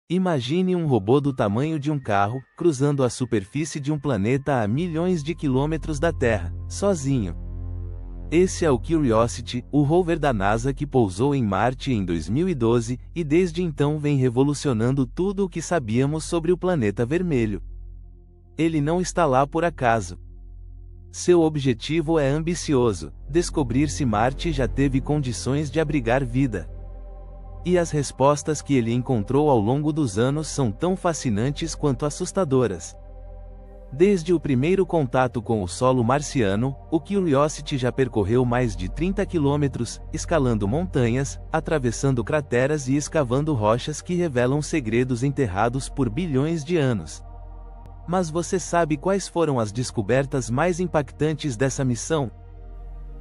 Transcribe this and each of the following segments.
Imagine um robô do tamanho de um carro, cruzando a superfície de um planeta a milhões de quilômetros da Terra, sozinho. Esse é o Curiosity, o rover da NASA que pousou em Marte em 2012, e desde então vem revolucionando tudo o que sabíamos sobre o planeta vermelho. Ele não está lá por acaso. Seu objetivo é ambicioso: descobrir se Marte já teve condições de abrigar vida. E as respostas que ele encontrou ao longo dos anos são tão fascinantes quanto assustadoras. Desde o primeiro contato com o solo marciano, o Curiosity já percorreu mais de 30 quilômetros, escalando montanhas, atravessando crateras e escavando rochas que revelam segredos enterrados por bilhões de anos. Mas você sabe quais foram as descobertas mais impactantes dessa missão?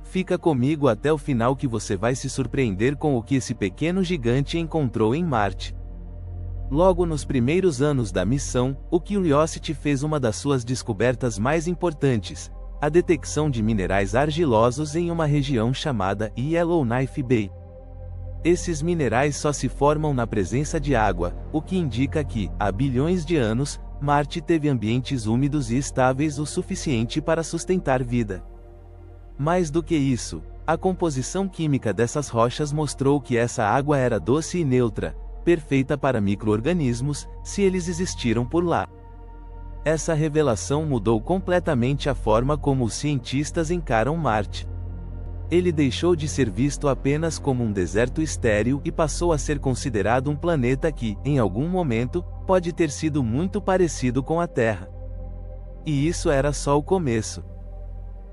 Fica comigo até o final que você vai se surpreender com o que esse pequeno gigante encontrou em Marte. Logo nos primeiros anos da missão, o Curiosity fez uma das suas descobertas mais importantes: a detecção de minerais argilosos em uma região chamada Yellowknife Bay. Esses minerais só se formam na presença de água, o que indica que, há bilhões de anos, Marte teve ambientes úmidos e estáveis o suficiente para sustentar vida. Mais do que isso, a composição química dessas rochas mostrou que essa água era doce e neutra, perfeita para micro-organismos, se eles existiram por lá. Essa revelação mudou completamente a forma como os cientistas encaram Marte. Ele deixou de ser visto apenas como um deserto estéril e passou a ser considerado um planeta que, em algum momento, pode ter sido muito parecido com a Terra. E isso era só o começo.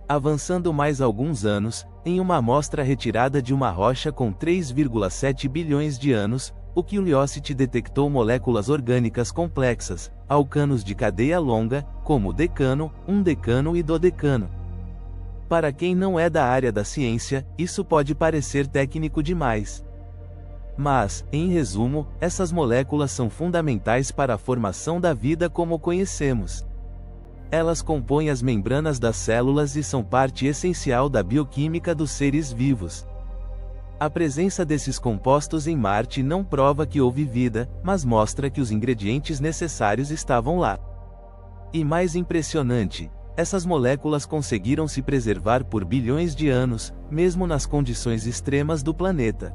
Avançando mais alguns anos, em uma amostra retirada de uma rocha com 3,7 bilhões de anos, o Curiosity detectou moléculas orgânicas complexas, alcanos de cadeia longa, como decano, undecano e dodecano. Para quem não é da área da ciência, isso pode parecer técnico demais. Mas, em resumo, essas moléculas são fundamentais para a formação da vida como conhecemos. Elas compõem as membranas das células e são parte essencial da bioquímica dos seres vivos. A presença desses compostos em Marte não prova que houve vida, mas mostra que os ingredientes necessários estavam lá. E mais impressionante, essas moléculas conseguiram se preservar por bilhões de anos, mesmo nas condições extremas do planeta.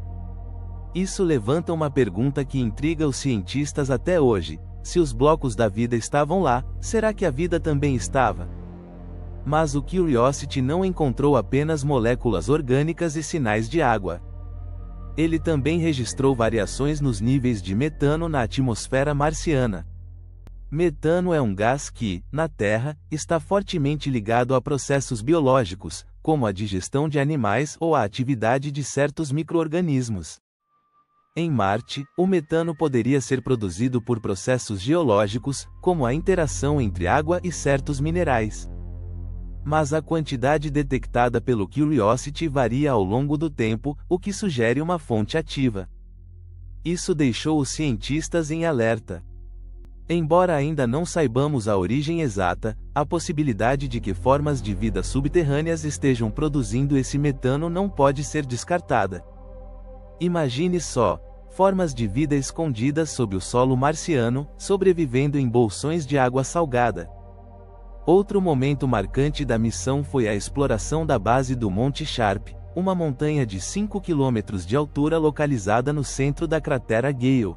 Isso levanta uma pergunta que intriga os cientistas até hoje: se os blocos da vida estavam lá, será que a vida também estava? Mas o Curiosity não encontrou apenas moléculas orgânicas e sinais de água. Ele também registrou variações nos níveis de metano na atmosfera marciana. Metano é um gás que, na Terra, está fortemente ligado a processos biológicos, como a digestão de animais ou a atividade de certos micro-organismos. Em Marte, o metano poderia ser produzido por processos geológicos, como a interação entre água e certos minerais. Mas a quantidade detectada pelo Curiosity varia ao longo do tempo, o que sugere uma fonte ativa. Isso deixou os cientistas em alerta. Embora ainda não saibamos a origem exata, a possibilidade de que formas de vida subterrâneas estejam produzindo esse metano não pode ser descartada. Imagine só: formas de vida escondidas sob o solo marciano, sobrevivendo em bolsões de água salgada. Outro momento marcante da missão foi a exploração da base do Monte Sharp, uma montanha de 5 km de altura localizada no centro da cratera Gale.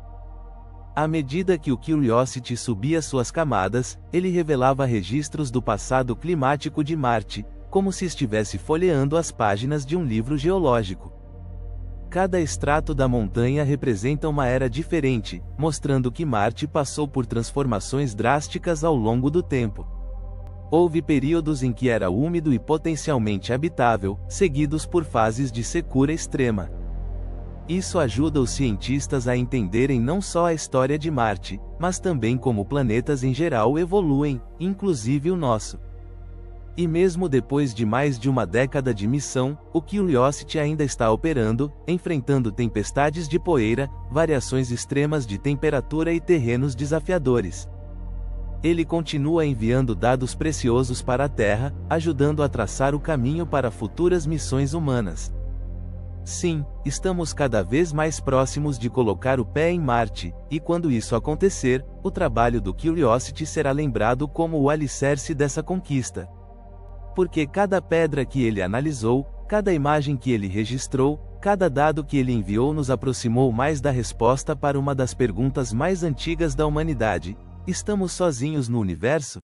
À medida que o Curiosity subia suas camadas, ele revelava registros do passado climático de Marte, como se estivesse folheando as páginas de um livro geológico. Cada extrato da montanha representa uma era diferente, mostrando que Marte passou por transformações drásticas ao longo do tempo. Houve períodos em que era úmido e potencialmente habitável, seguidos por fases de secura extrema. Isso ajuda os cientistas a entenderem não só a história de Marte, mas também como planetas em geral evoluem, inclusive o nosso. E mesmo depois de mais de uma década de missão, o Curiosity ainda está operando, enfrentando tempestades de poeira, variações extremas de temperatura e terrenos desafiadores. Ele continua enviando dados preciosos para a Terra, ajudando a traçar o caminho para futuras missões humanas. Sim, estamos cada vez mais próximos de colocar o pé em Marte, e quando isso acontecer, o trabalho do Curiosity será lembrado como o alicerce dessa conquista. Porque cada pedra que ele analisou, cada imagem que ele registrou, cada dado que ele enviou nos aproximou mais da resposta para uma das perguntas mais antigas da humanidade: estamos sozinhos no universo?